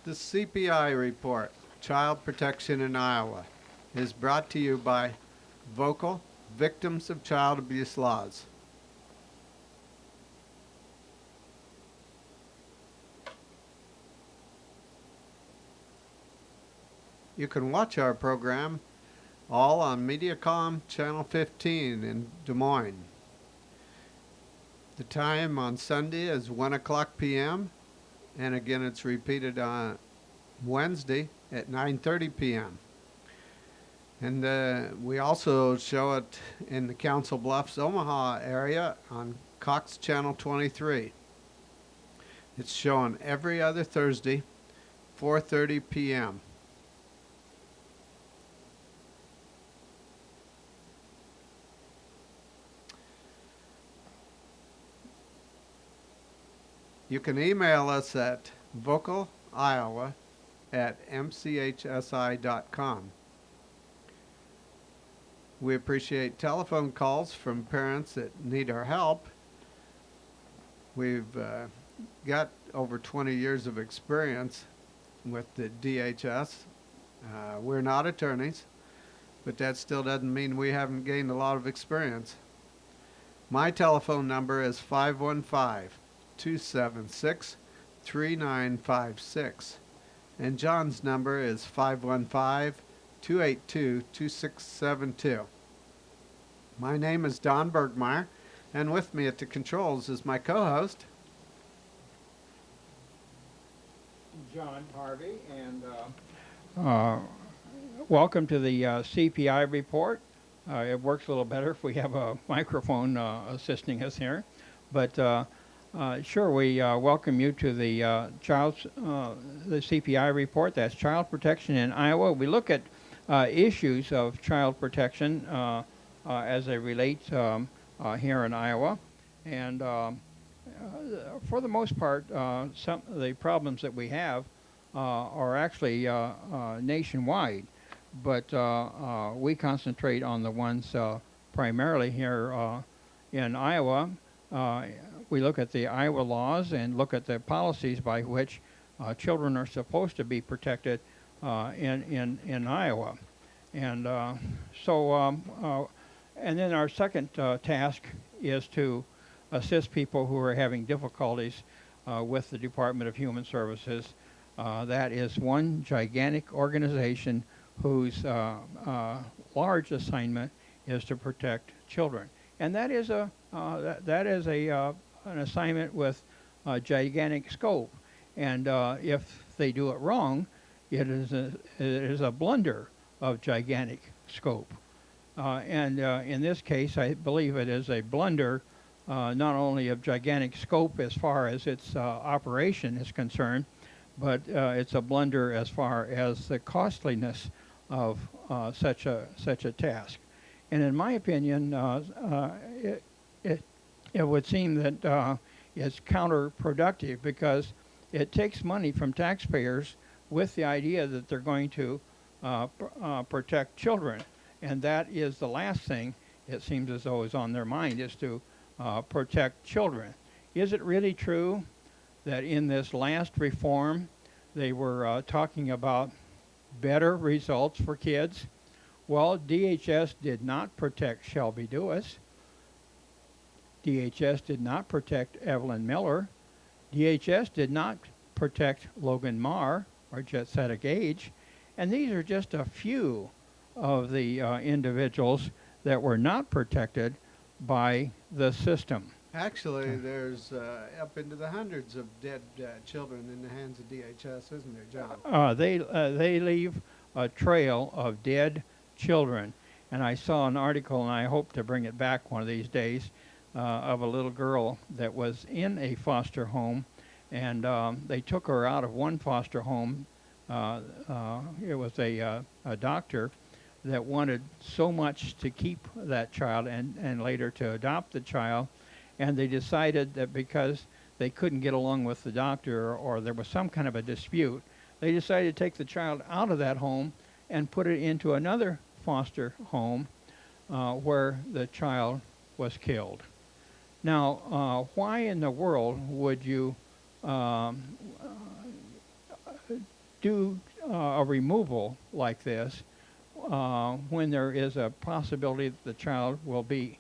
The CPI report, Child Protection in Iowa, is brought to you by Vocal Victims of Child Abuse Laws. You can watch our program all on Mediacom Channel 15 in Des Moines. The time on Sunday is 1 o'clock p.m. and again it's repeated on Wednesday at 9:30 p.m. And we also show it in the Council Bluffs, Omaha area on Cox Channel 23. It's shown every other Thursday, 4:30 p.m. You can email us at vocaliowa@mchsi.com. We appreciate telephone calls from parents that need our help. We've got over 20 years of experience with the DHS. We're not attorneys, but that still doesn't mean we haven't gained a lot of experience. My telephone number is 515-276-3956, and John's number is 515-282-2672. My name is Don Burgmaier, and with me at the controls is my co-host, John Harvey, and welcome to the CPI report. It works a little better if we have a microphone assisting us here, but sure, we welcome you to the the CPI report. That's Child Protection in Iowa. We look at issues of child protection as they relate here in Iowa, and for the most part, some of the problems that we have are actually nationwide, but we concentrate on the ones primarily here in Iowa. We look at the Iowa laws and look at the policies by which children are supposed to be protected in Iowa. And and then our second task is to assist people who are having difficulties with the Department of Human Services. That is one gigantic organization whose large assignment is to protect children, and that is an assignment with a gigantic scope. And if they do it wrong, it is a blunder of gigantic scope. And in this case, I believe it is a blunder not only of gigantic scope as far as its operation is concerned, but it's a blunder as far as the costliness of such a task. And in my opinion, it would seem that it's counterproductive because it takes money from taxpayers with the idea that they're going to protect children. And that is the last thing it seems as though is on their mind, is to protect children. Is it really true that in this last reform they were talking about better results for kids? Well, DHS did not protect Shelby Dewis. DHS did not protect Evelyn Miller. DHS did not protect Logan Marr or Jetsetta Gage. And these are just a few of the individuals that were not protected by the system. actually, there's up into the hundreds of dead children in the hands of DHS, isn't there, John? They leave a trail of dead children. And I saw an article, and I hope to bring it back one of these days, of a little girl that was in a foster home, and they took her out of one foster home. It was a doctor that wanted so much to keep that child and later to adopt the child, and they decided that because they couldn't get along with the doctor or there was some kind of a dispute, they decided to take the child out of that home and put it into another foster home where the child was killed. Now, why in the world would you do a removal like this when there is a possibility that the child will be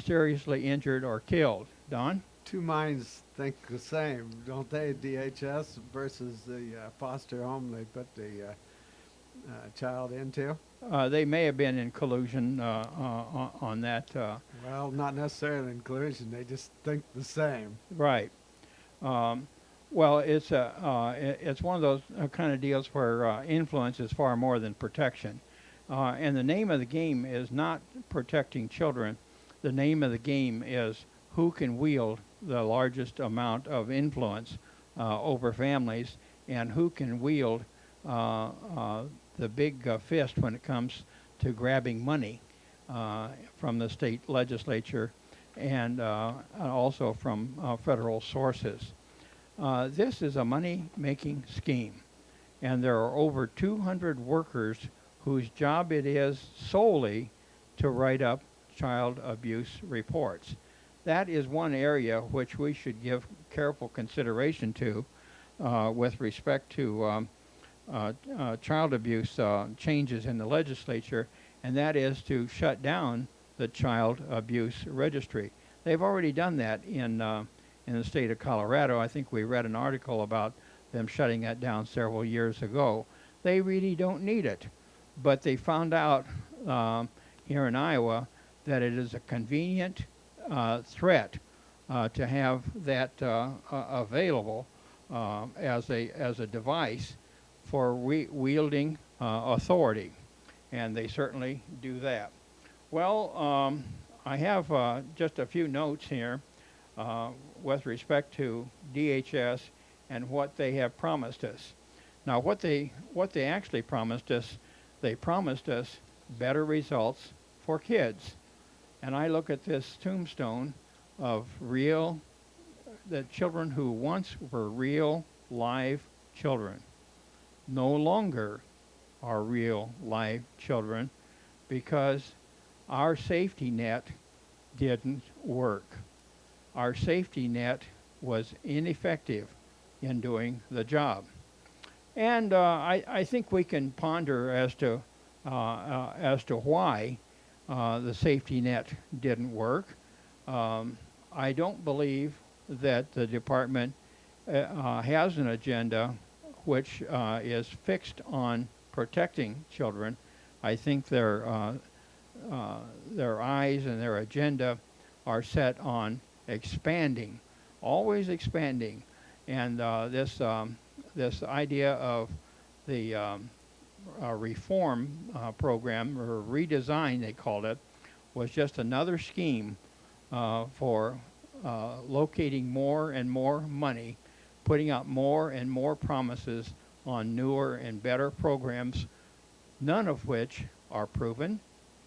seriously injured or killed. Don? Two minds think the same, don't they? DHS versus the foster home they put the child into. They may have been in collusion on that. Well, not necessarily in collusion. They just think the same. Right. Um, well, it's one of those kind of deals where influence is far more than protection. And the name of the game is not protecting children. The name of the game is who can wield the largest amount of influence over families and who can wield the big fist when it comes to grabbing money from the state legislature and also from federal sources. This is a money-making scheme, and there are over 200 workers whose job it is solely to write up child abuse reports. That is one area which we should give careful consideration to with respect to child abuse changes in the legislature, and that is to shut down the child abuse registry. They've already done that in the state of Colorado. I think we read an article about them shutting that down several years ago. They really don't need it, but they found out here in Iowa that it is a convenient threat to have that available as a device for wielding authority, and they certainly do that. Well, I have just a few notes here with respect to DHS and what they have promised us. Now, what they actually promised us, they promised us better results for kids. And I look at this tombstone of the children who once were real, live children, no longer are real, live children because our safety net didn't work. Our safety net was ineffective in doing the job. And I think we can ponder as to why the safety net didn't work. I don't believe that the department has an agenda which is fixed on protecting children. I think their eyes and their agenda are set on expanding, always expanding. And this idea of the reform program, or redesign they called it, was just another scheme for locating more and more money, putting out more and more promises on newer and better programs, none of which are proven,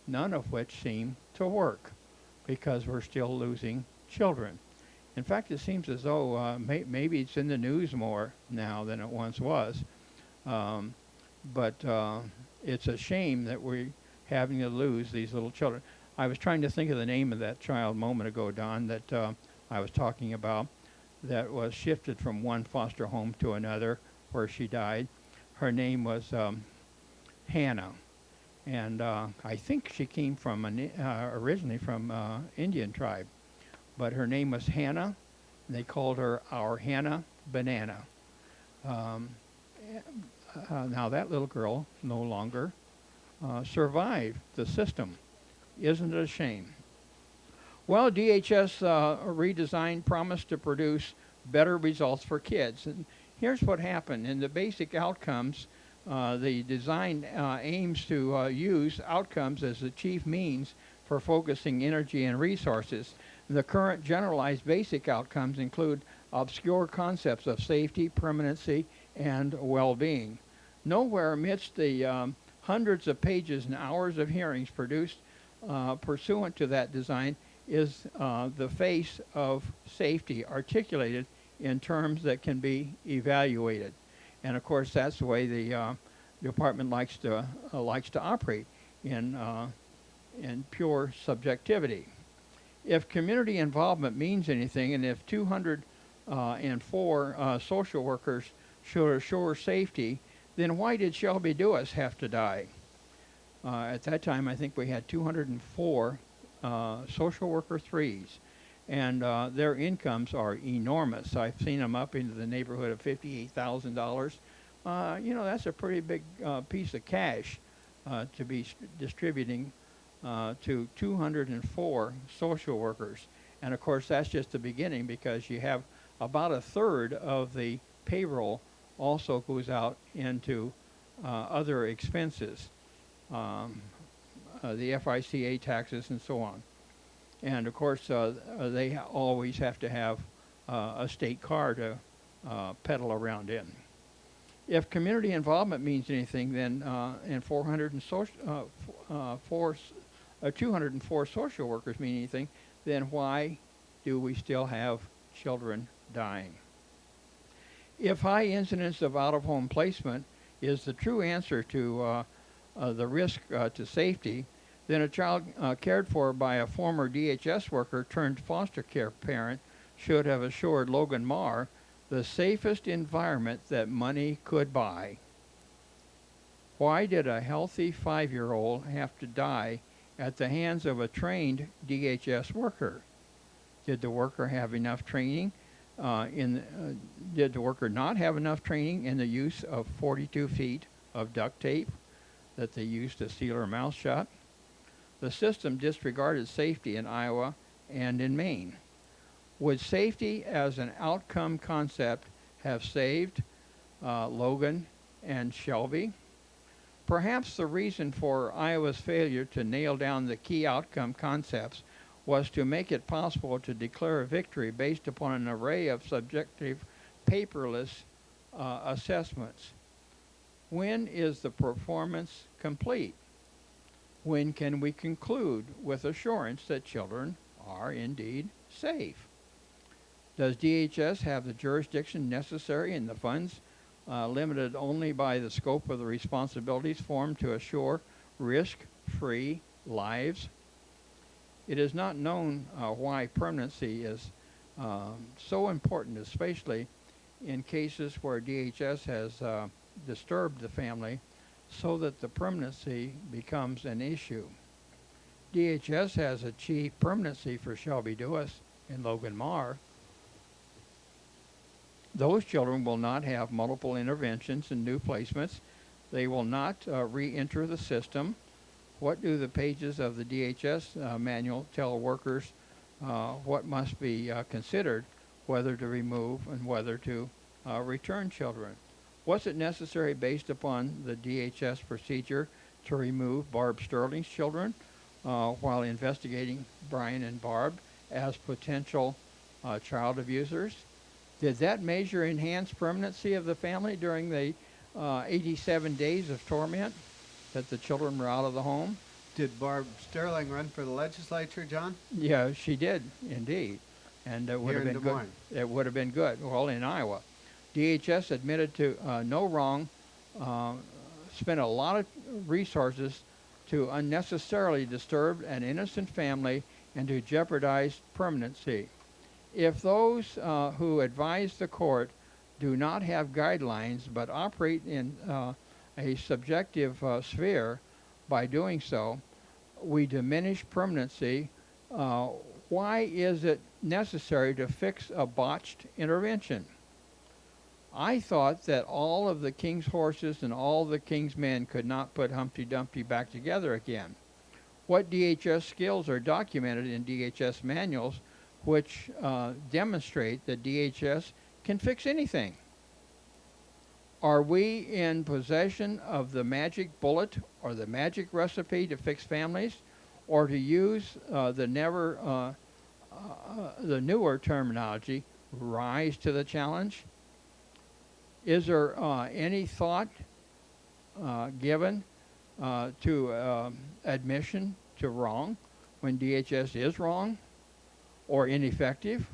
none of which seem to work, because we're still losing children. In fact, it seems as though maybe it's in the news more now than it once was. But it's a shame that we're having to lose these little children. I was trying to think of the name of that child a moment ago, Don, that I was talking about, that was shifted from one foster home to another where she died. Her name was Hannah. And I think she came from originally from Indian tribe. But her name was Hannah. And they called her our Hannah Banana. Now that little girl no longer survived the system. Isn't it a shame? Well, DHS redesign promised to produce better results for kids. And here's what happened. In the basic outcomes, the design aims to use outcomes as the chief means for focusing energy and resources. The current generalized basic outcomes include obscure concepts of safety, permanency, and well-being. Nowhere amidst the hundreds of pages and hours of hearings produced pursuant to that design is the face of safety articulated in terms that can be evaluated. And of course, that's the way the department likes to operate in pure subjectivity. If community involvement means anything, and if 204 social workers should assure safety, then why did Shelby Dewis have to die? At that time, I think we had 204 social worker threes, and their incomes are enormous. I've seen them up into the neighborhood of $58,000. That's a pretty big piece of cash to be distributing to 204 social workers. And of course, that's just the beginning, because you have about a third of the payroll also goes out into other expenses, the FICA taxes and so on. And of course, they always have to have a state car to pedal around in. If community involvement means anything, then and 204 social workers mean anything, then why do we still have children dying? If high incidence of out-of-home placement is the true answer to the risk to safety, then a child cared for by a former DHS worker turned foster care parent should have assured Logan Marr the safest environment that money could buy. Why did a healthy 5-year-old have to die at the hands of a trained DHS worker? Did the worker have enough training? Did the worker not have enough training in the use of 42 feet of duct tape that they used to seal her mouth shut? The system disregarded safety in Iowa and in Maine. Would safety as an outcome concept have saved Logan and Shelby? Perhaps the reason for Iowa's failure to nail down the key outcome concepts was to make it possible to declare a victory based upon an array of subjective, paperless assessments. When is the performance complete? When can we conclude with assurance that children are indeed safe? Does DHS have the jurisdiction necessary and the funds limited only by the scope of the responsibilities formed to assure risk-free lives? It is not known why permanency is so important, especially in cases where DHS has disturbed the family so that the permanency becomes an issue. DHS has achieved permanency for Shelby Dewis and Logan Marr. Those children will not have multiple interventions and new placements. They will not re-enter the system. What do the pages of the DHS manual tell workers what must be considered, whether to remove and whether to return children? Was it necessary, based upon the DHS procedure, to remove Barb Sterling's children while investigating Brian and Barb as potential child abusers? Did that measure enhance permanency of the family during the 87 days of torment that the children were out of the home? Did Barb Sterling run for the legislature, John? Yeah, she did, indeed. And it would have been good. It would have been good. Well, in Iowa. DHS admitted to no wrong, spent a lot of resources to unnecessarily disturb an innocent family and to jeopardize permanency. If those who advise the court do not have guidelines but operate in a subjective sphere, by doing so, we diminish permanency. Why is it necessary to fix a botched intervention? I thought that all of the king's horses and all the king's men could not put Humpty Dumpty back together again. What DHS skills are documented in DHS manuals which demonstrate that DHS can fix anything? Are we in possession of the magic bullet or the magic recipe to fix families, or to use the newer terminology, rise to the challenge? Is there any thought given to admission to wrong when DHS is wrong or ineffective?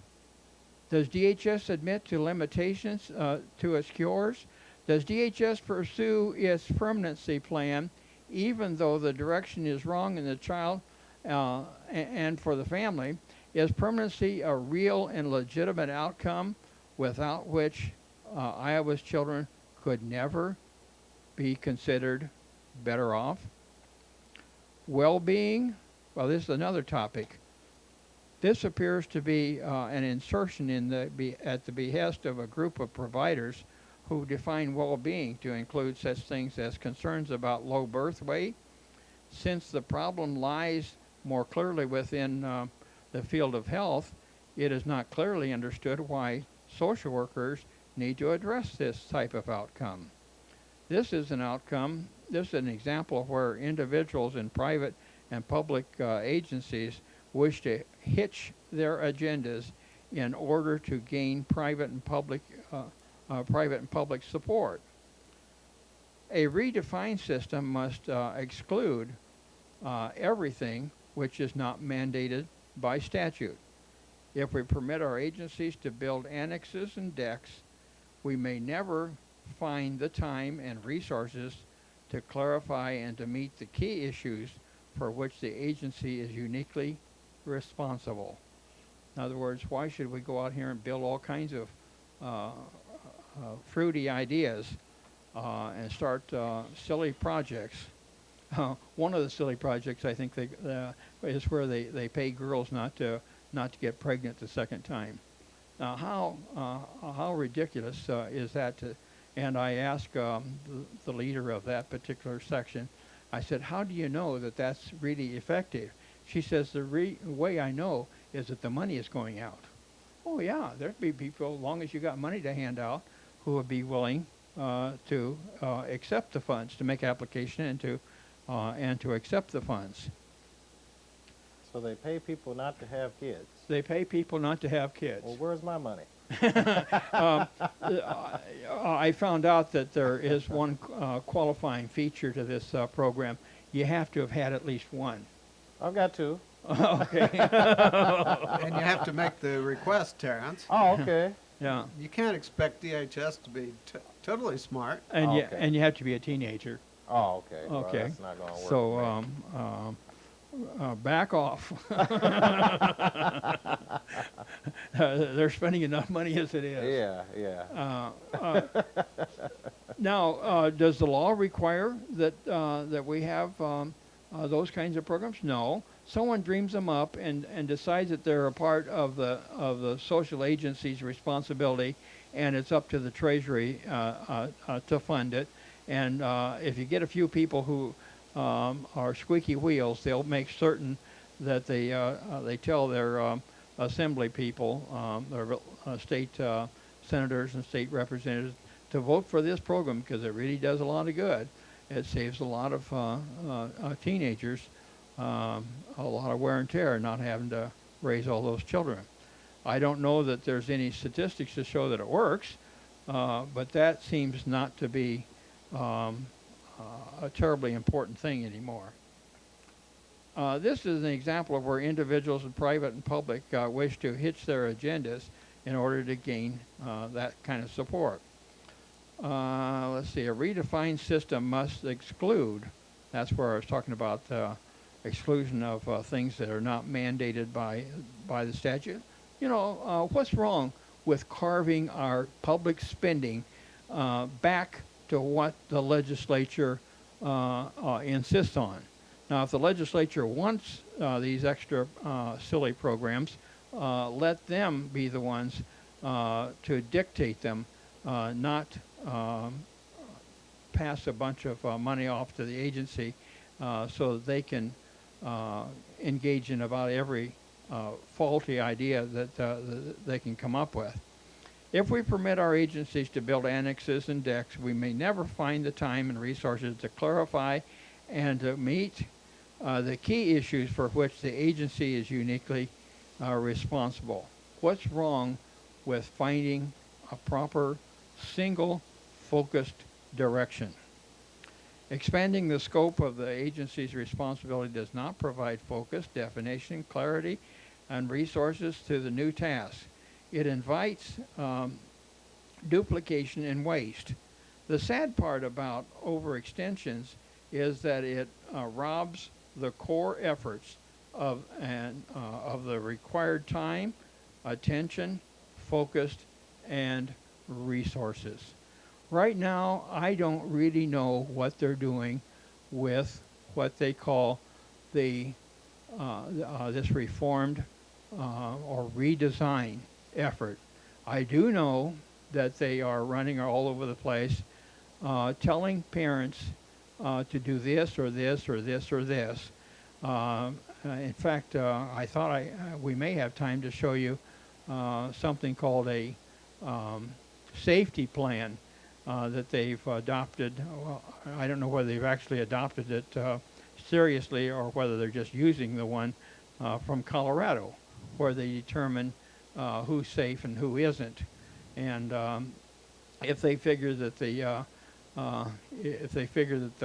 Does DHS admit to limitations to its cures? Does DHS pursue its permanency plan even though the direction is wrong in the child and for the family? Is permanency a real and legitimate outcome without which Iowa's children could never be considered better off? Well-being, well, this is another topic. This appears to be an insertion at the behest of a group of providers who define well-being to include such things as concerns about low birth weight. Since the problem lies more clearly within the field of health, it is not clearly understood why social workers need to address this type of outcome. This is an example of where individuals in private and public agencies wish to hitch their agendas in order to gain private and public support. A redefined system must exclude everything which is not mandated by statute. If we permit our agencies to build annexes and decks, we may never find the time and resources to clarify and to meet the key issues for which the agency is uniquely responsible. In other words, why should we go out here and build all kinds of fruity ideas and start silly projects? One of the silly projects I think is where they pay girls not to get pregnant the second time. Now, how ridiculous is that? And I asked the leader of that particular section, I said, how do you know that that's really effective? She says, the way I know is that the money is going out. Oh, yeah, there'd be people, as long as you got money to hand out, who would be willing to accept the funds, to make application and to accept the funds. So they pay people not to have kids. They pay people not to have kids. Well, where's my money? I found out that there is one qualifying feature to this program. You have to have had at least one. I've got two. Okay. And you have to make the request, Terrance. Oh, okay. Yeah. You can't expect DHS to be totally smart. And Oh, you okay. and you have to be a teenager. Oh, okay. Well, Okay. that's not going to work. So for me. back off. They're spending enough money as it is. Yeah. Now, does the law require that we have those kinds of programs? No. Someone dreams them up and decides that they're a part of the social agency's responsibility, and it's up to the Treasury to fund it. And if you get a few people who are squeaky wheels, they'll make certain that they tell their assembly people, their state senators and state representatives, to vote for this program because it really does a lot of good. It saves a lot of teenagers a lot of wear and tear, not having to raise all those children. I don't know that there's any statistics to show that it works, but that seems not to be a terribly important thing anymore. This is an example of where individuals in private and public wish to hitch their agendas in order to gain that kind of support. Let's see, a redefined system must exclude, that's where I was talking about exclusion of things that are not mandated by the statute. You know, what's wrong with carving our public spending back to what the legislature insists on? Now, if the legislature wants these extra silly programs, let them be the ones to dictate them, not pass a bunch of money off to the agency so that they can engage in about every faulty idea that they can come up with. If we permit our agencies to build annexes and decks, we may never find the time and resources to clarify and to meet the key issues for which the agency is uniquely responsible. What's wrong with finding a proper, single, focused direction? Expanding the scope of the agency's responsibility does not provide focus, definition, clarity, and resources to the new task. It invites duplication and waste. The sad part about overextensions is that it robs the core efforts of the required time, attention, focused, and resources. Right now, I don't really know what they're doing with what they call the this reformed or redesign effort. I do know that they are running all over the place, telling parents to do this or this or this or this. In fact, I thought we may have time to show you something called a um, safety plan that they've adopted. Well, I don't know whether they've actually adopted it seriously or whether they're just using the one from Colorado, where they determine who's safe and who isn't. And if they figure that the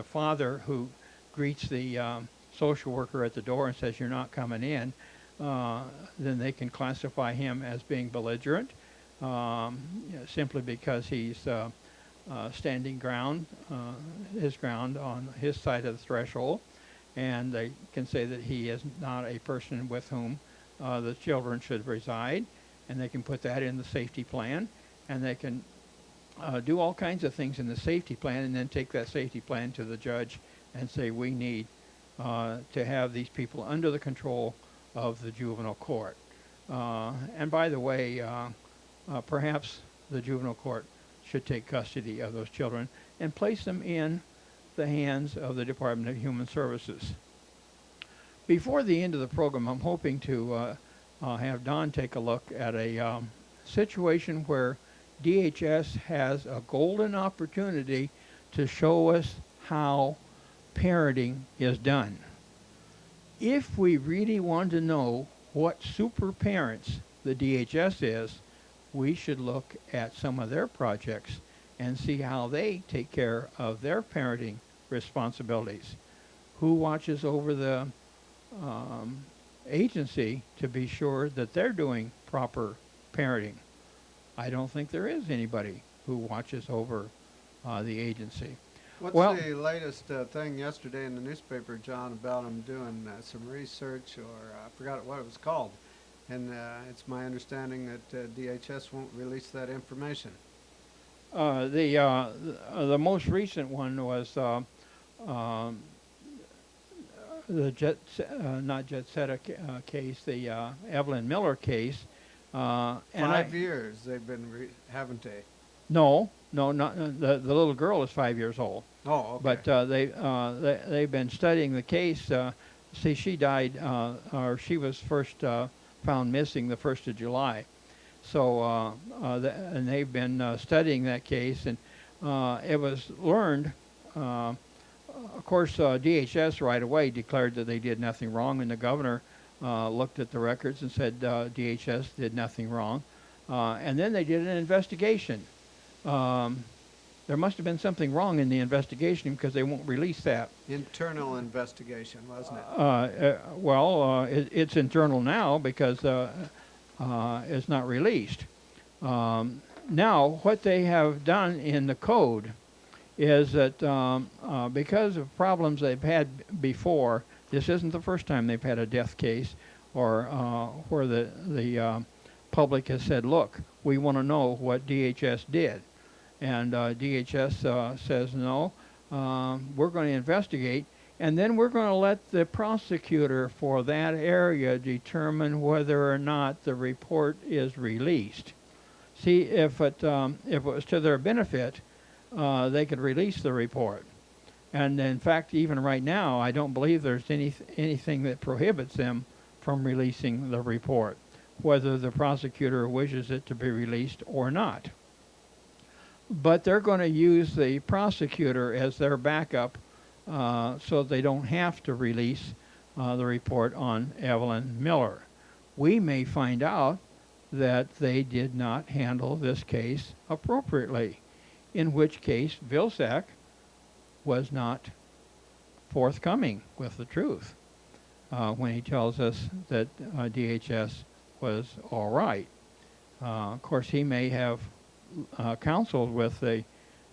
father who greets the social worker at the door and says you're not coming in, then they can classify him as being belligerent, simply because he's standing his ground on his side of the threshold, and they can say that he is not a person with whom the children should reside, and they can put that in the safety plan, and they can do all kinds of things in the safety plan, and then take that safety plan to the judge and say we need to have these people under the control of the juvenile court. And by the way, perhaps the juvenile court should take custody of those children and place them in the hands of the Department of Human Services. Before the end of the program, I'm hoping to have Don take a look at a situation where DHS has a golden opportunity to show us how parenting is done. If we really want to know what super parents the DHS is, we should look at some of their projects and see how they take care of their parenting responsibilities. Who watches over the agency to be sure that they're doing proper parenting? I don't think there is anybody who watches over the agency. What's Well, the latest thing yesterday in the newspaper, John, about them doing some research, or I forgot what it was called, and it's my understanding that DHS won't release that information. The most recent one was the not Jet Seta case, the Evelyn Miller case. And 5 years they've been, haven't they? No, not the little girl is 5 years old. Oh, okay. But they've been studying the case. See, she died, or she was first found missing the 1st of July. So, and they've been studying that case, and it was learned. Of course, DHS right away declared that they did nothing wrong, and the governor looked at the records and said DHS did nothing wrong. And then they did an investigation. There must have been something wrong in the investigation because they won't release that. Internal investigation, wasn't it? It's internal now because it's not released. Now, what they have done in the code is that because of problems they've had before, this isn't the first time they've had a death case or where the public has said, look, we want to know what DHS did. And DHS says, no, we're going to investigate, and then we're going to let the prosecutor for that area determine whether or not the report is released. See, if it was to their benefit, they could release the report. And in fact, even right now, I don't believe there's anything that prohibits them from releasing the report, whether the prosecutor wishes it to be released or not. But they're going to use the prosecutor as their backup so they don't have to release the report on Evelyn Miller. We may find out that they did not handle this case appropriately, in which case Vilsack was not forthcoming with the truth when he tells us that DHS was all right. Of course, he may have counseled with the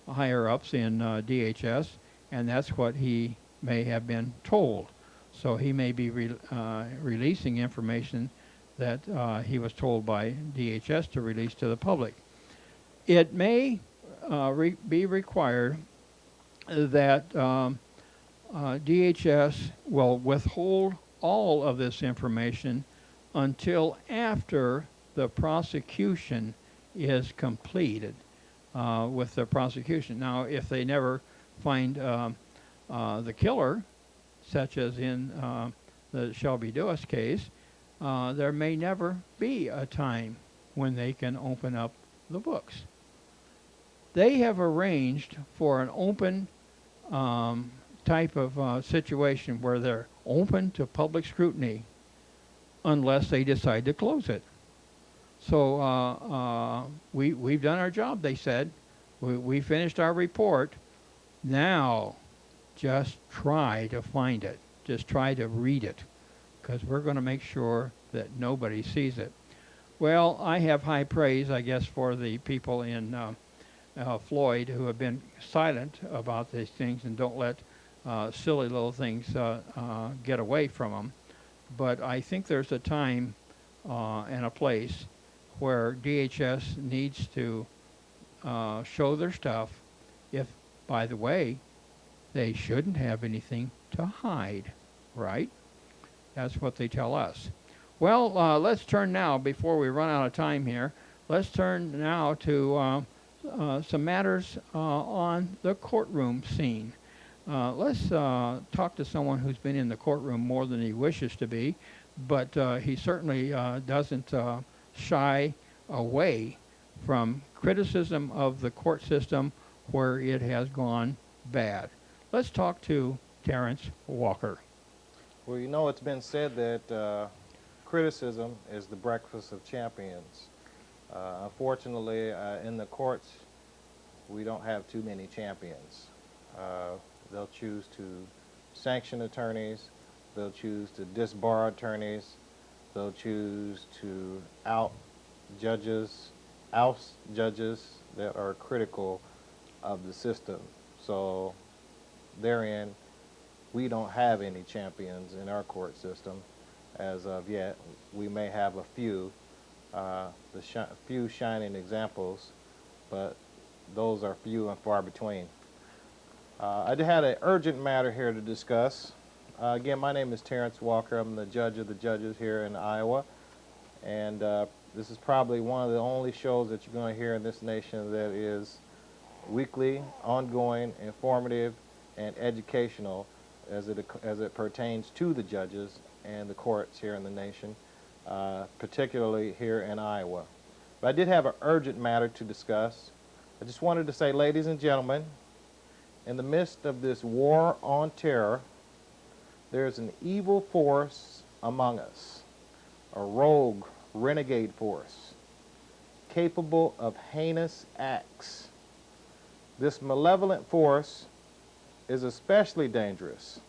higher-ups in DHS, and that's what he may have been told. So he may be releasing information that he was told by DHS to release to the public. It may be required that DHS will withhold all of this information until after the prosecution is completed with the prosecution. Now, if they never find the killer, such as in the Shelby Dewis case, there may never be a time when they can open up the books. They have arranged for an open type of situation where they're open to public scrutiny unless they decide to close it. So we've done our job, they said. We finished our report. Now, just try to find it. Just try to read it, because we're going to make sure that nobody sees it. Well, I have high praise, I guess, for the people in Floyd who have been silent about these things and don't let silly little things get away from them. But I think there's a time and a place where DHS needs to show their stuff if, by the way, they shouldn't have anything to hide, right? That's what they tell us. Well, let's turn now, before we run out of time here, let's turn now to some matters on the courtroom scene. Let's talk to someone who's been in the courtroom more than he wishes to be, but he certainly doesn't shy away from criticism of the court system where it has gone bad. Let's talk to Terrance Walker. Well, you know, it's been said that criticism is the breakfast of champions. Unfortunately, in the courts, we don't have too many champions. They'll choose to sanction attorneys. They'll choose to disbar attorneys. They'll choose to oust judges that are critical of the system. So therein, we don't have any champions in our court system as of yet. We may have a few, few shining examples, but those are few and far between. I had an urgent matter here to discuss. Again, my name is Terrance Walker. I'm the judge of the judges here in Iowa, and this is probably one of the only shows that you're going to hear in this nation that is weekly, ongoing, informative, and educational as it pertains to the judges and the courts here in the nation, particularly here in Iowa. But I did have an urgent matter to discuss. I just wanted to say, ladies and gentlemen, in the midst of this war on terror, there's an evil force among us, a rogue, renegade force, capable of heinous acts. This malevolent force is especially dangerous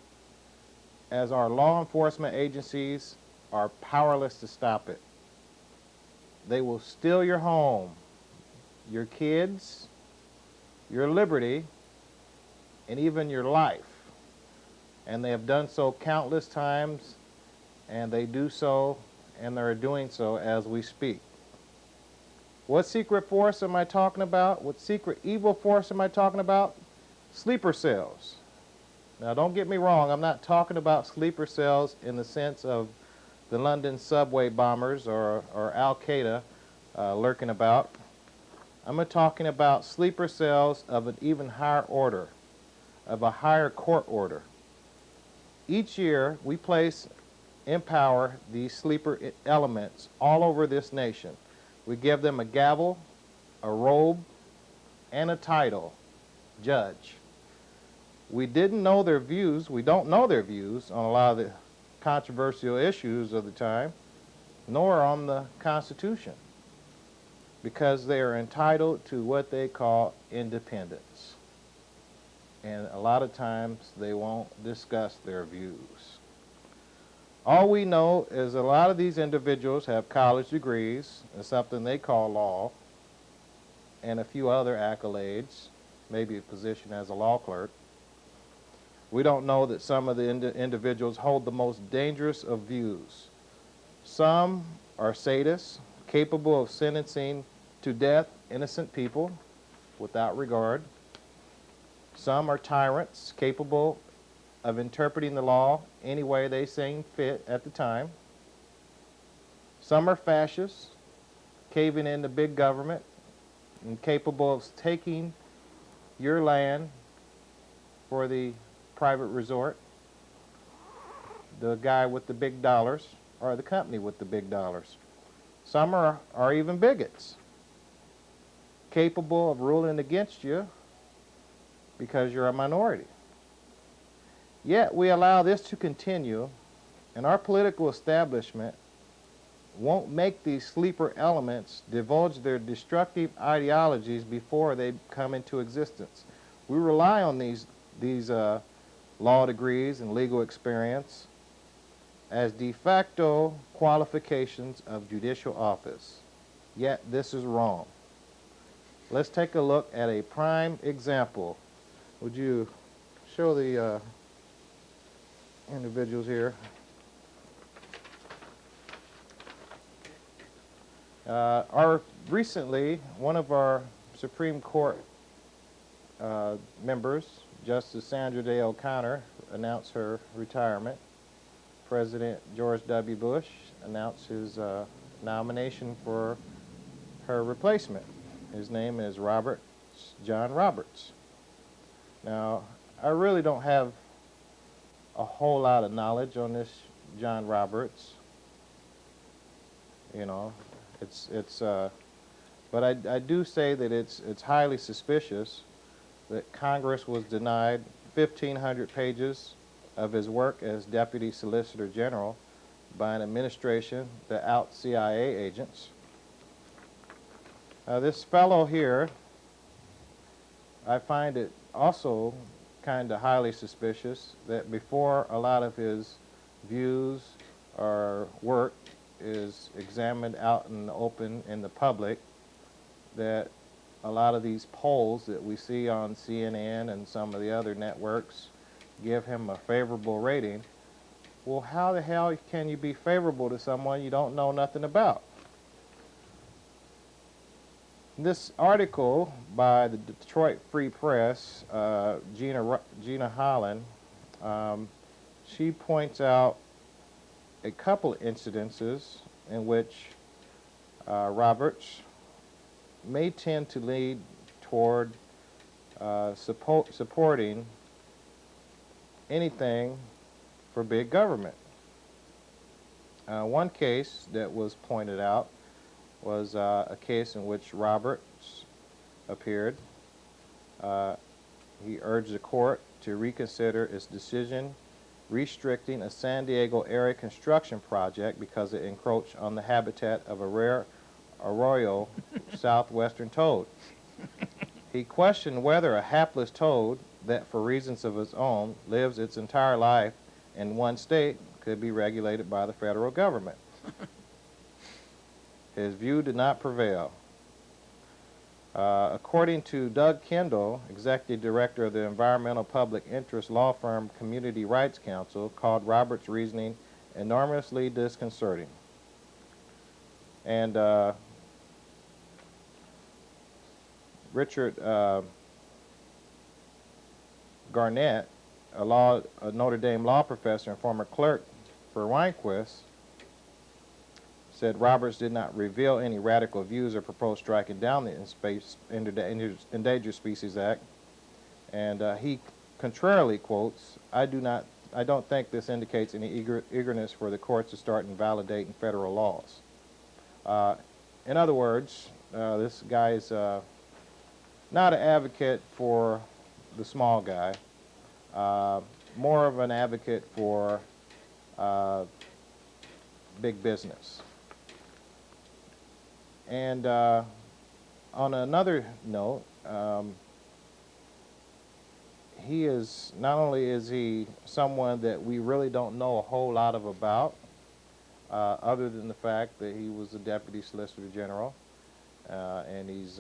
as our law enforcement agencies are powerless to stop it. They will steal your home, your kids, your liberty, and even your life. And they have done so countless times, and they do so, and they're doing so as we speak. What secret force am I talking about? What secret evil force am I talking about? Sleeper cells. Now, don't get me wrong, I'm not talking about sleeper cells in the sense of the London subway bombers or Al-Qaeda lurking about. I'm talking about sleeper cells of an even higher order, of a higher court order. Each year, we empower these sleeper elements all over this nation. We give them a gavel, a robe, and a title, judge. We didn't know their views. We don't know their views on a lot of the controversial issues of the time, nor on the Constitution, because they are entitled to what they call independence. And a lot of times they won't discuss their views. All we know is a lot of these individuals have college degrees in something they call law and a few other accolades, maybe a position as a law clerk. We don't know that some of the individuals hold the most dangerous of views. Some are sadists, capable of sentencing to death innocent people. without regard. Some are tyrants capable of interpreting the law any way they seem fit at the time. Some are fascists, caving into big government and capable of taking your land for the private resort, the guy with the big dollars or the company with the big dollars. Some are even bigots, capable of ruling against you because you're a minority. Yet we allow this to continue, and our political establishment won't make these sleeper elements divulge their destructive ideologies before they come into existence. We rely on these law degrees and legal experience as de facto qualifications of judicial office. Yet this is wrong. Let's take a look at a prime example. Would you show the individuals here? Recently, one of our Supreme Court members, Justice Sandra Day O'Connor, announced her retirement. President George W. Bush announced his nomination for her replacement. His name is John Roberts. Now, I really don't have a whole lot of knowledge on this John Roberts. You know, but I do say that it's highly suspicious that Congress was denied 1,500 pages of his work as Deputy Solicitor General by an administration that out CIA agents. This fellow here, I find it also kind of highly suspicious that before a lot of his views or work is examined out in the open in the public, that a lot of these polls that we see on CNN and some of the other networks give him a favorable rating. Well, how the hell can you be favorable to someone you don't know nothing about? This article by the Detroit Free Press, Gina Holland, she points out a couple of incidences in which Roberts may tend to lead toward supporting anything for big government. One case that was pointed out was a case in which Roberts appeared. He urged the court to reconsider its decision restricting a San Diego area construction project because it encroached on the habitat of a rare arroyo southwestern toad. He questioned whether a hapless toad that, for reasons of its own, lives its entire life in one state could be regulated by the federal government. His view did not prevail. According to Doug Kendall, executive director of the environmental public interest law firm Community Rights Council, called Roberts' reasoning enormously disconcerting. And Richard Garnett, a Notre Dame law professor and former clerk for Rehnquist, said Roberts did not reveal any radical views or propose striking down the Endangered Species Act. And he contrarily quotes, I don't think this indicates any eagerness for the courts to start invalidating federal laws. In other words, this guy is not an advocate for the small guy, more of an advocate for big business. And on another note, he is, not only is he someone that we really don't know a whole lot about, other than the fact that he was the Deputy Solicitor General, and he's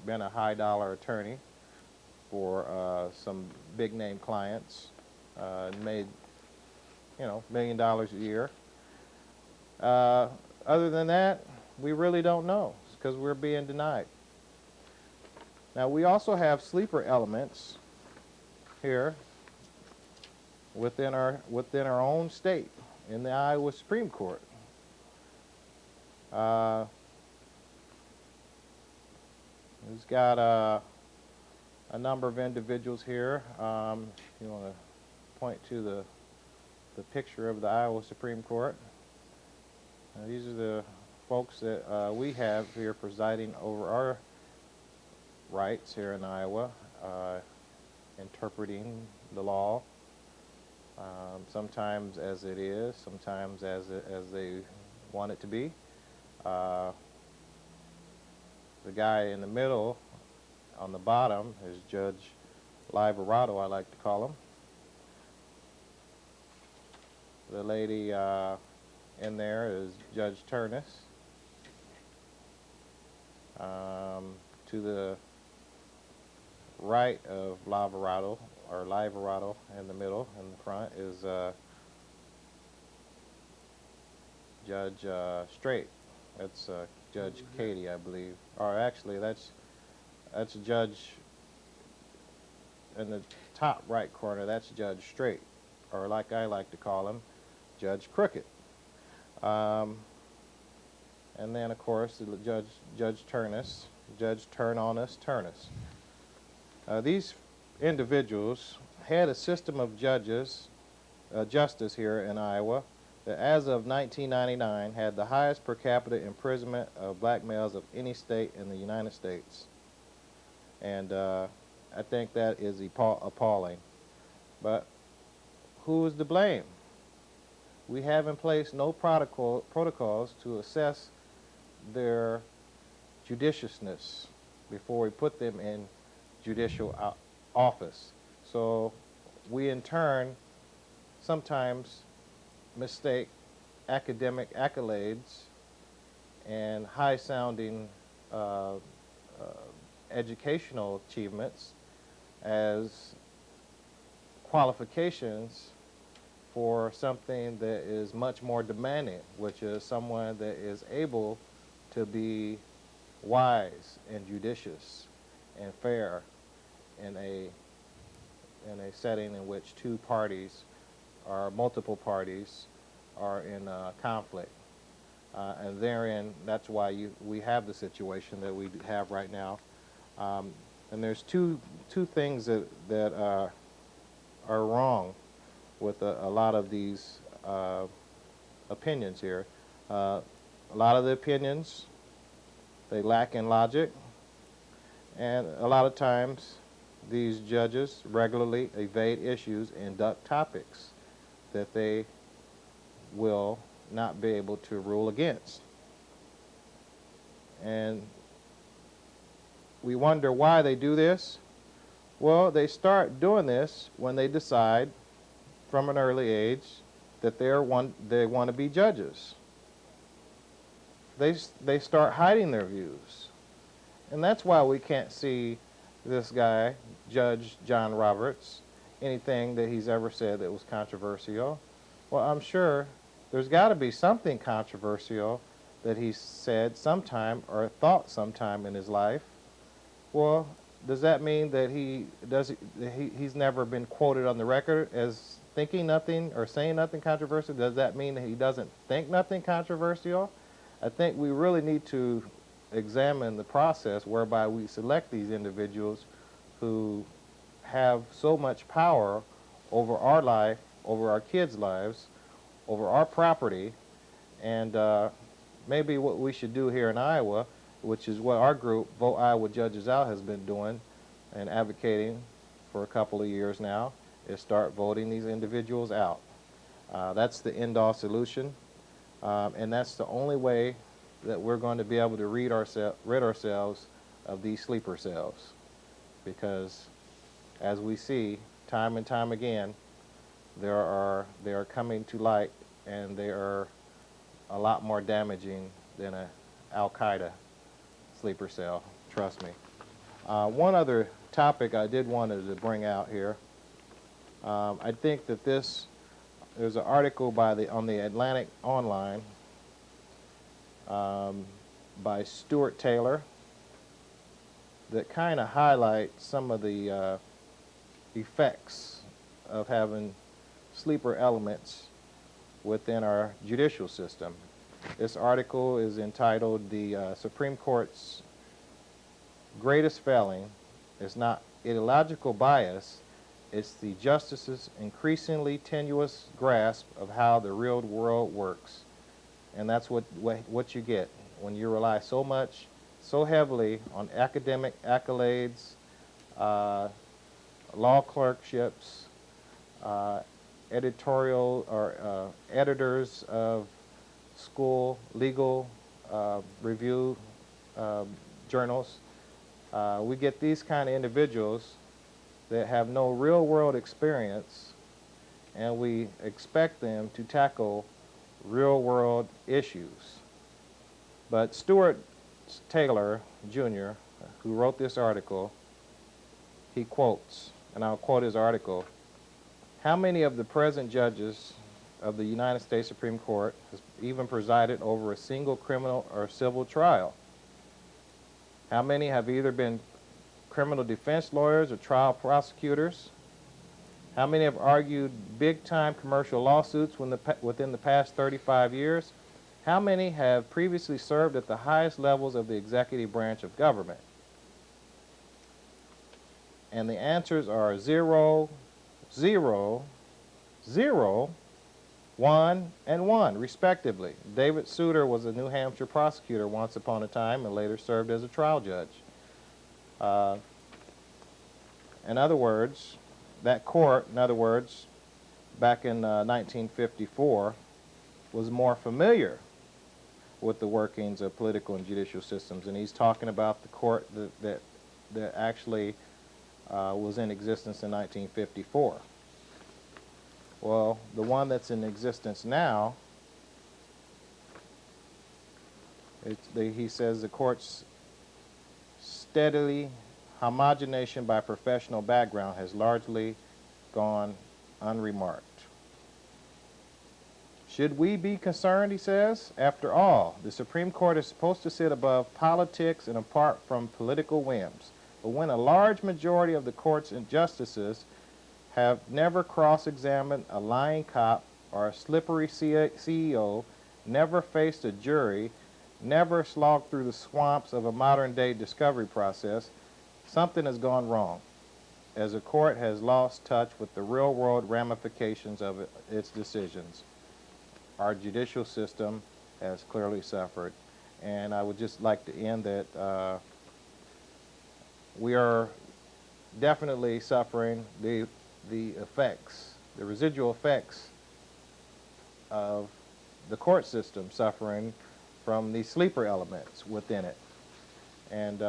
been a high-dollar attorney for some big-name clients, and made, $1 million a year. Other than that, we really don't know, because we're being denied. Now we also have sleeper elements here within our own state in the Iowa Supreme Court. We've got a number of individuals here. You want to point to the picture of the Iowa Supreme Court. These are the folks that we have here presiding over our rights here in Iowa, interpreting the law, sometimes as it is, sometimes as they want it to be. The guy in the middle, on the bottom, is Judge Liverado, I like to call him. The lady in there is Judge Terrance. To the right of Liverado in the middle, in the front, is Judge Straight. That's Judge Katie, I believe. Or actually, that's a judge in the top right corner. That's Judge Straight, or like I like to call him, Judge Crooked. And then, of course, Judge Terrance, Judge Terrance. These individuals had a system of justice here in Iowa that, as of 1999, had the highest per capita imprisonment of black males of any state in the United States. And I think that is appalling. But who is to blame? We have in place no protocols to assess their judiciousness before we put them in judicial office. So we in turn sometimes mistake academic accolades and high-sounding educational achievements as qualifications for something that is much more demanding, which is someone that is able to be wise and judicious and fair in a setting in which two parties or multiple parties are in conflict. And therein, that's why we have the situation that we have right now. And there's two things that are wrong with a lot of these opinions here. A lot of the opinions, they lack in logic, and a lot of times these judges regularly evade issues and duck topics that they will not be able to rule against. And we wonder why they do this. Well, they start doing this when they decide from an early age that they want to be judges. They start hiding their views. And that's why we can't see this guy, Judge John Roberts, anything that he's ever said that was controversial. Well, I'm sure there's got to be something controversial that he said sometime or thought sometime in his life. Well, does that mean that he's never been quoted on the record as thinking nothing or saying nothing controversial? Does that mean that he doesn't think nothing controversial? I think we really need to examine the process whereby we select these individuals who have so much power over our life, over our kids' lives, over our property, and maybe what we should do here in Iowa, which is what our group, Vote Iowa Judges Out, has been doing and advocating for a couple of years now, is start voting these individuals out. That's the end-all solution, and that's the only way that we're going to be able to rid ourselves of these sleeper cells. Because, as we see time and time again, they are coming to light, and they are a lot more damaging than an Al-Qaeda sleeper cell, trust me. One other topic I did wanted to bring out here. I think that there's an article on the Atlantic Online by Stuart Taylor, that kind of highlight some of the effects of having sleeper elements within our judicial system. This article is entitled "The Supreme Court's Greatest Failing is Not Ideological Bias, it's the justices' increasingly tenuous grasp of how the real world works." And that's what you get when you rely so heavily on academic accolades, law clerkships, editorial or editors of school legal review journals. We get these kind of individuals that have no real world experience, and we expect them to tackle real world issues. But Stuart Taylor, Jr., who wrote this article, he quotes, and I'll quote his article, "How many of the present judges of the United States Supreme Court has even presided over a single criminal or civil trial? How many have either been criminal defense lawyers or trial prosecutors? How many have argued big-time commercial lawsuits within the past 35 years? How many have previously served at the highest levels of the executive branch of government?" And the answers are 0, 0, 0, 1, and 1, respectively. David Souter was a New Hampshire prosecutor once upon a time and later served as a trial judge. In other words, that court, back in 1954, was more familiar with the workings of political and judicial systems. And he's talking about the court that actually was in existence in 1954. Well, the one that's in existence now, he says the court's steadily homogenation by professional background has largely gone unremarked. Should we be concerned, he says? After all, the Supreme Court is supposed to sit above politics and apart from political whims. But when a large majority of the court's justices have never cross-examined a lying cop or a slippery CEO, never faced a jury, never slogged through the swamps of a modern-day discovery process, something has gone wrong, as the court has lost touch with the real-world ramifications of its decisions. Our judicial system has clearly suffered. And I would just like to end that we are definitely suffering the effects, the residual effects of the court system suffering from the sleeper elements within it. And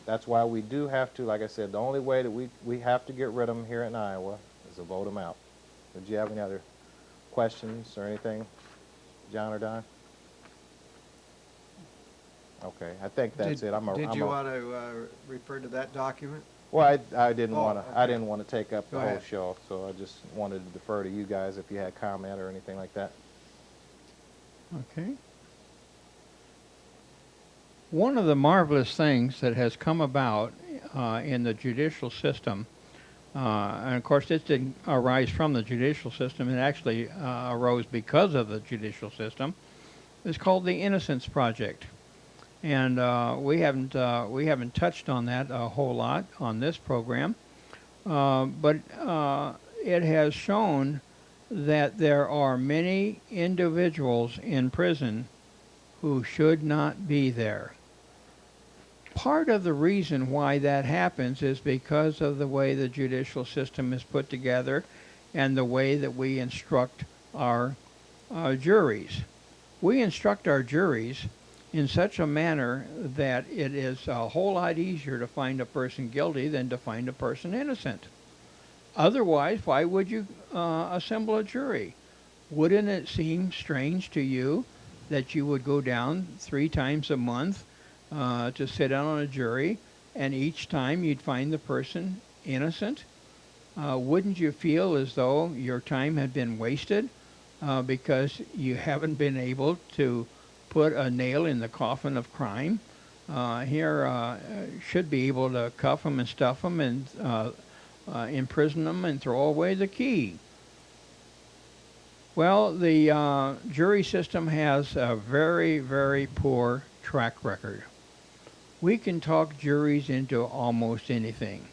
that's why we do have to, like I said, the only way that we have to get rid of them here in Iowa is to vote them out. Did you have any other questions or anything, John or Don? Okay, I think that's it. Did you want to refer to that document? Well, I didn't Oh, want to. okay. I didn't want to take up the Go whole ahead. show, so I just wanted to defer to you guys if you had comment or anything like that. Okay. One of the marvelous things that has come about in the judicial system, and of course this didn't arise from the judicial system, it actually arose because of the judicial system, is called the Innocence Project. And we haven't touched on that a whole lot on this program, but it has shown that there are many individuals in prison who should not be there. Part of the reason why that happens is because of the way the judicial system is put together and the way that we instruct our juries. We instruct our juries in such a manner that it is a whole lot easier to find a person guilty than to find a person innocent. Otherwise, why would you assemble a jury? Wouldn't it seem strange to you that you would go down 3 times a month to sit down on a jury, and each time you'd find the person innocent? Wouldn't you feel as though your time had been wasted because you haven't been able to put a nail in the coffin of crime here should be able to cuff them and stuff them and imprison them and throw away the key. Well, the jury system has a very, very poor track record. We can talk juries into almost anything.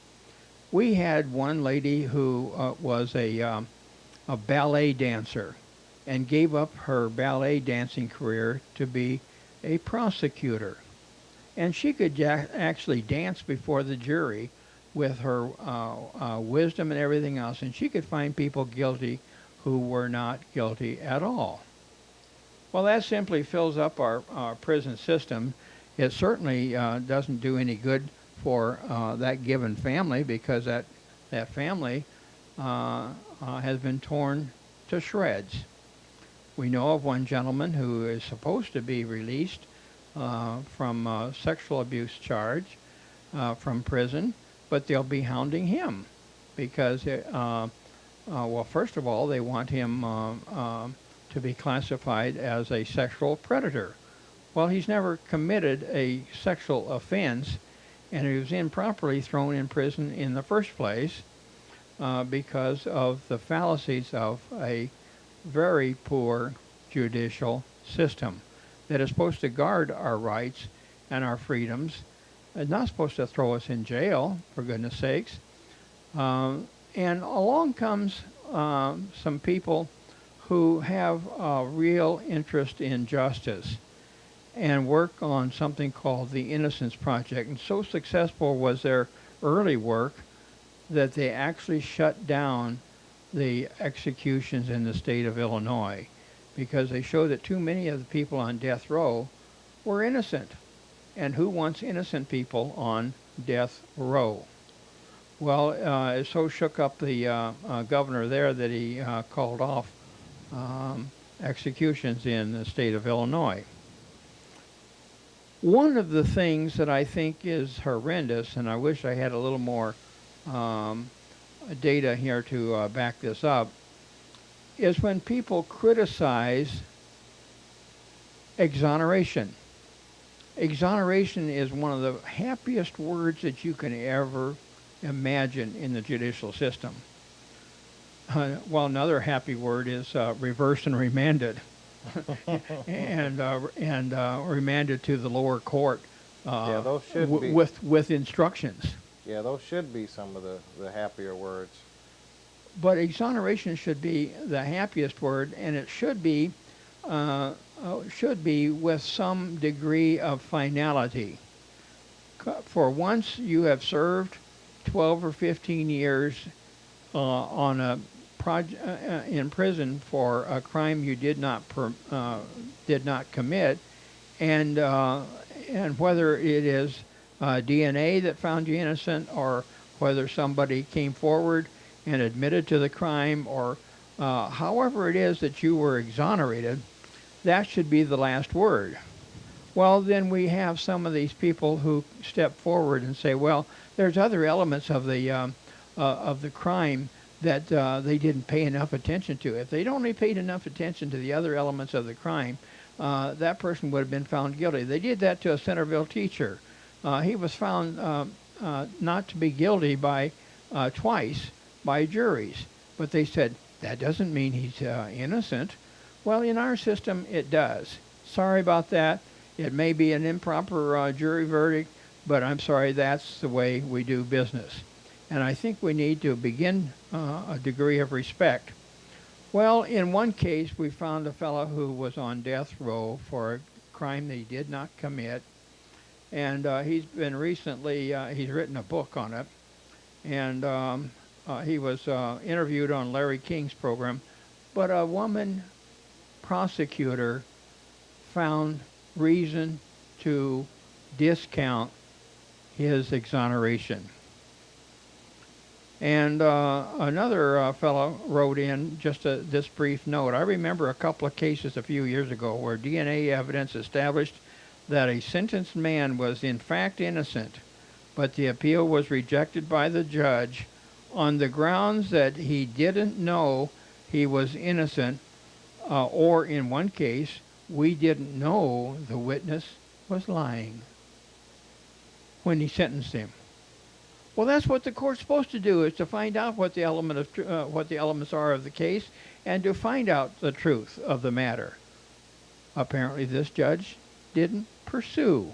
We had one lady who was a ballet dancer and gave up her ballet dancing career to be a prosecutor. And she could actually dance before the jury with her wisdom and everything else, and she could find people guilty who were not guilty at all. Well, that simply fills up our prison system. It certainly doesn't do any good for that given family, because that family has been torn to shreds. We know of one gentleman who is supposed to be released from a sexual abuse charge from prison, but they'll be hounding him because, well, first of all, they want him to be classified as a sexual predator. Well, he's never committed a sexual offense, and he was improperly thrown in prison in the first place because of the fallacies of a very poor judicial system that is supposed to guard our rights and our freedoms. It's not supposed to throw us in jail, for goodness sakes. And along comes some people who have a real interest in justice and work on something called the Innocence Project. And so successful was their early work that they actually shut down the executions in the state of Illinois, because they showed that too many of the people on death row were innocent. And who wants innocent people on death row? Well, it so shook up the governor there that he called off executions in the state of Illinois. One of the things that I think is horrendous, and I wish I had a little more data here to back this up, is when people criticize exoneration. Exoneration is one of the happiest words that you can ever imagine in the judicial system. Well, another happy word is reversed and remanded. and remanded to the lower court Yeah, those should be. with instructions. Yeah, those should be some of the happier words. But exoneration should be the happiest word, and it should be with some degree of finality. For once you have served 12 or 15 years on a in prison for a crime you did not commit, and whether it is DNA that found you innocent, or whether somebody came forward and admitted to the crime, or however it is that you were exonerated, that should be the last word. Well, then we have some of these people who step forward and say, well, there's other elements of the crime that they didn't pay enough attention to. If they'd only paid enough attention to the other elements of the crime, that person would have been found guilty. They did that to a Centerville teacher. He was found not to be guilty by twice by juries, but they said that doesn't mean he's innocent. Well, in our system, it does. Sorry about that. It may be an improper jury verdict, but I'm sorry, that's the way we do business. And I think we need to begin a degree of respect. Well, in one case, we found a fellow who was on death row for a crime that he did not commit. And he's been recently, he's written a book on it. And he was interviewed on Larry King's program. But a woman prosecutor found reason to discount his exoneration. And another fellow wrote in just this brief note. I remember a couple of cases a few years ago where DNA evidence established that a sentenced man was in fact innocent, but the appeal was rejected by the judge on the grounds that he didn't know he was innocent, or in one case, we didn't know the witness was lying. when he sentenced him. Well, that's what the court's supposed to do, is to find out what the what the elements are of the case, and to find out the truth of the matter. Apparently, this judge didn't pursue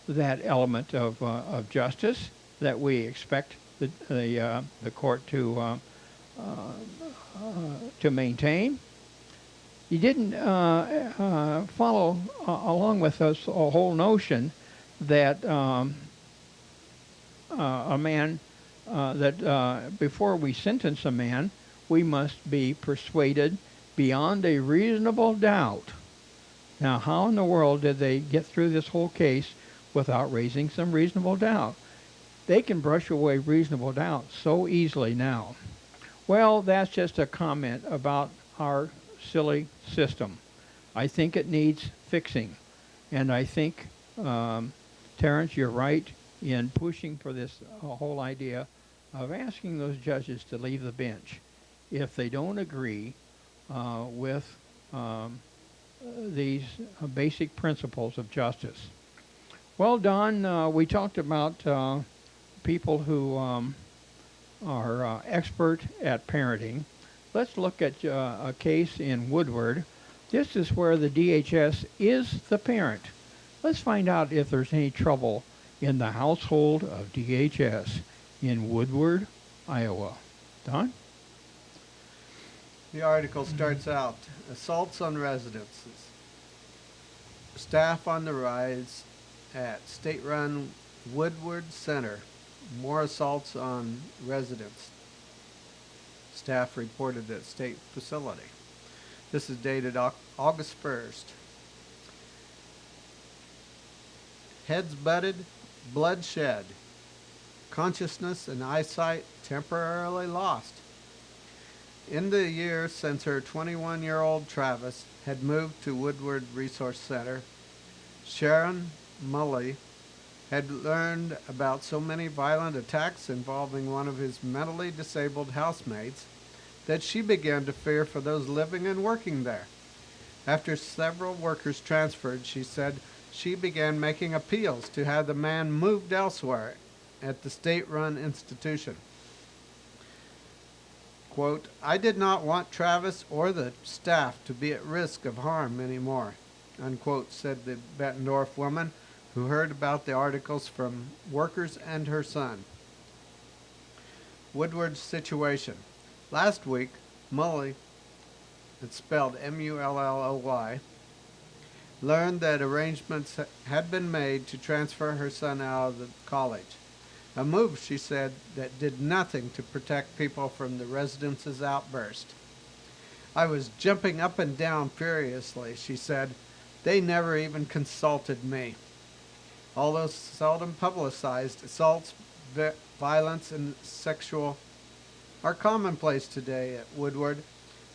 that element of justice that we expect the court to maintain. He didn't follow along with us a whole notion that a man that before we sentence a man, we must be persuaded beyond a reasonable doubt. Now, how in the world did they get through this whole case without raising some reasonable doubt? They can brush away reasonable doubt so easily now. Well, that's just a comment about our silly system. I think it needs fixing. And I think, Terrance, you're right in pushing for this whole idea of asking those judges to leave the bench if they don't agree with these basic principles of justice. Well, Don, we talked about people who are expert at parenting. Let's look at a case in Woodward. This is where the DHS is the parent. Let's find out if there's any trouble in the household of DHS in Woodward, Iowa. Don? The article starts out, assaults on residences. Staff on the rise at state-run Woodward Center. More assaults on residents. Staff reported at state facility. This is dated August 1st. Heads butted, blood shed. Consciousness and eyesight temporarily lost. In the year since her 21-year-old Travis had moved to Woodward Resource Center, Sharon Mully had learned about so many violent attacks involving one of his mentally disabled housemates that she began to fear for those living and working there. After several workers transferred, she said she began making appeals to have the man moved elsewhere at the state-run institution. Quote, I did not want Travis or the staff to be at risk of harm anymore, unquote, said the Bettendorf woman who heard about the articles from workers and her son. Woodward's situation. Last week, Mully, it's spelled M-U-L-L-O-Y, learned that arrangements had been made to transfer her son out of the college. A move, she said, that did nothing to protect people from the residence's outburst. I was jumping up and down furiously, she said. They never even consulted me. Although seldom publicized, assaults, violence, and sexual are commonplace today at Woodward,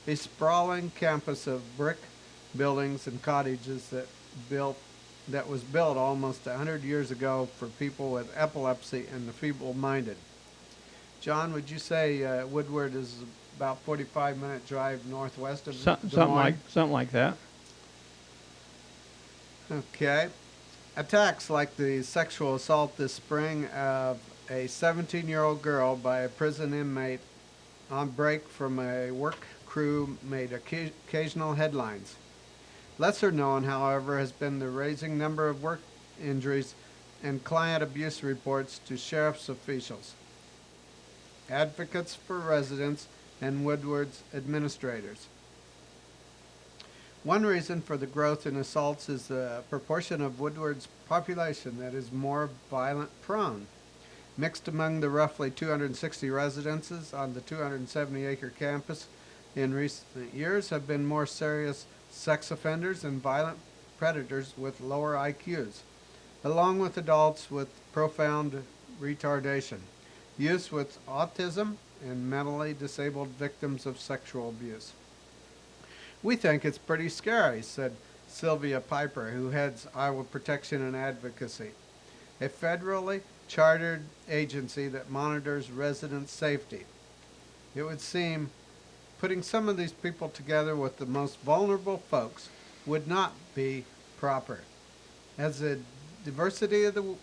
a sprawling campus of brick buildings and cottages that was built almost 100 years ago for people with epilepsy and the feeble-minded. John, would you say Woodward is about 45-minute drive northwest of Des Moines? Something like that. Okay. Attacks like the sexual assault this spring of a 17-year-old girl by a prison inmate on break from a work crew made occasional headlines. Lesser known, however, has been the rising number of work injuries and client abuse reports to sheriff's officials, advocates for residents, and Woodward's administrators. One reason for the growth in assaults is the proportion of Woodward's population that is more violent prone. Mixed among the roughly 260 residences on the 270-acre campus in recent years have been more serious sex offenders and violent predators with lower IQs, along with adults with profound retardation, youth with autism, and mentally disabled victims of sexual abuse. We think it's pretty scary, said Sylvia Piper, who heads Iowa Protection and Advocacy, a federally chartered agency that monitors resident safety. It would seem putting some of these people together with the most vulnerable folks would not be proper, as the diversity of the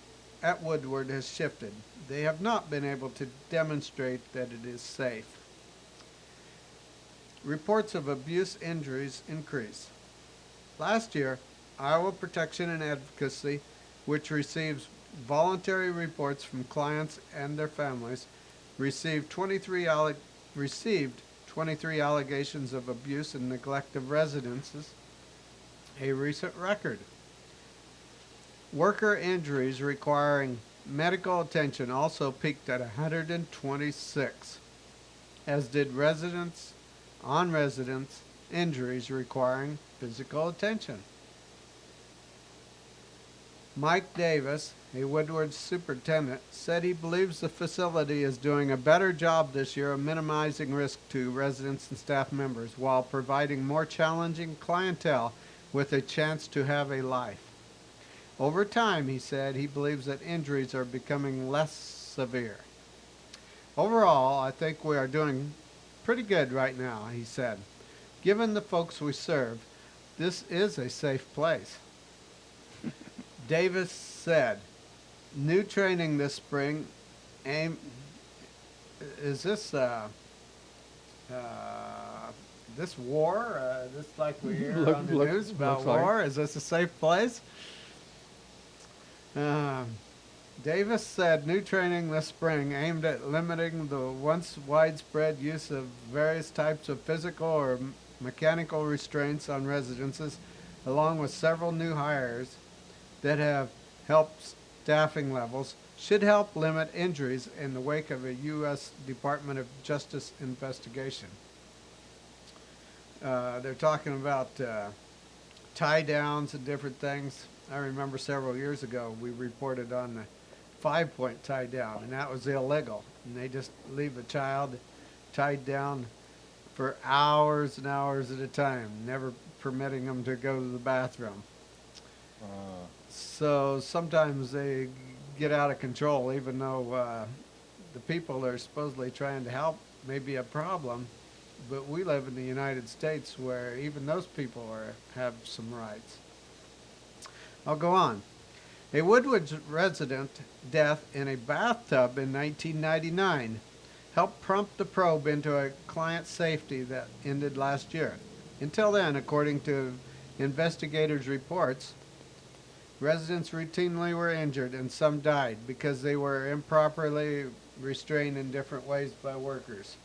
at Woodward has shifted. They have not been able to demonstrate that it is safe. Reports of abuse injuries increase. Last year, Iowa Protection and Advocacy, which receives voluntary reports from clients and their families, received 23 allegations of abuse and neglect of residences, a recent record. Worker injuries requiring medical attention also peaked at 126, as did residents injuries requiring physical attention. Mike Davis, a Woodward superintendent, said he believes the facility is doing a better job this year of minimizing risk to residents and staff members while providing more challenging clientele with a chance to have a life. Over time, he said, he believes that injuries are becoming less severe. Overall, I think we are doing pretty good right now, he said. Given the folks we serve, this is a safe place. Davis said, new training this spring is this this war? This like we hear on the news about war? Like. Is this a safe place? Davis said new training this spring aimed at limiting the once widespread use of various types of physical or mechanical restraints on residences, along with several new hires that have helped staffing levels, should help limit injuries in the wake of a U.S. Department of Justice investigation. They're talking about tie downs and different things. I remember several years ago we reported on the 5-point tie down, and that was illegal. And they just leave a child tied down for hours and hours at a time, never permitting them to go to the bathroom. So sometimes they get out of control, even though the people they're supposedly trying to help may be a problem. But we live in the United States where even those people have some rights. I'll go on. A Woodward resident death in a bathtub in 1999 helped prompt the probe into a client safety that ended last year. Until then, according to investigators' reports, residents routinely were injured and some died because they were improperly restrained in different ways by workers.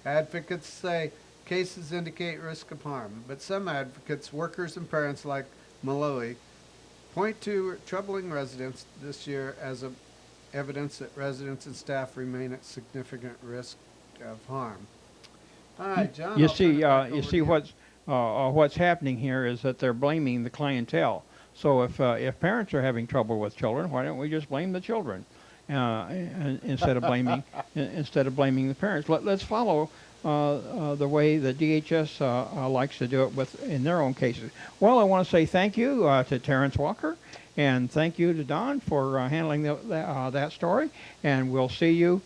Advocates say cases indicate risk of harm, but some advocates, workers, and parents like Malloy point to troubling residents this year as evidence that residents and staff remain at significant risk of harm. All right, John. You see what's happening here is that they're blaming the clientele. So if parents are having trouble with children, why don't we just blame the children instead of blaming the parents? Let's follow the way the DHS likes to do it in their own cases. Well, I want to say thank you to Terrance Walker, and thank you to Don for handling that story. And we'll see you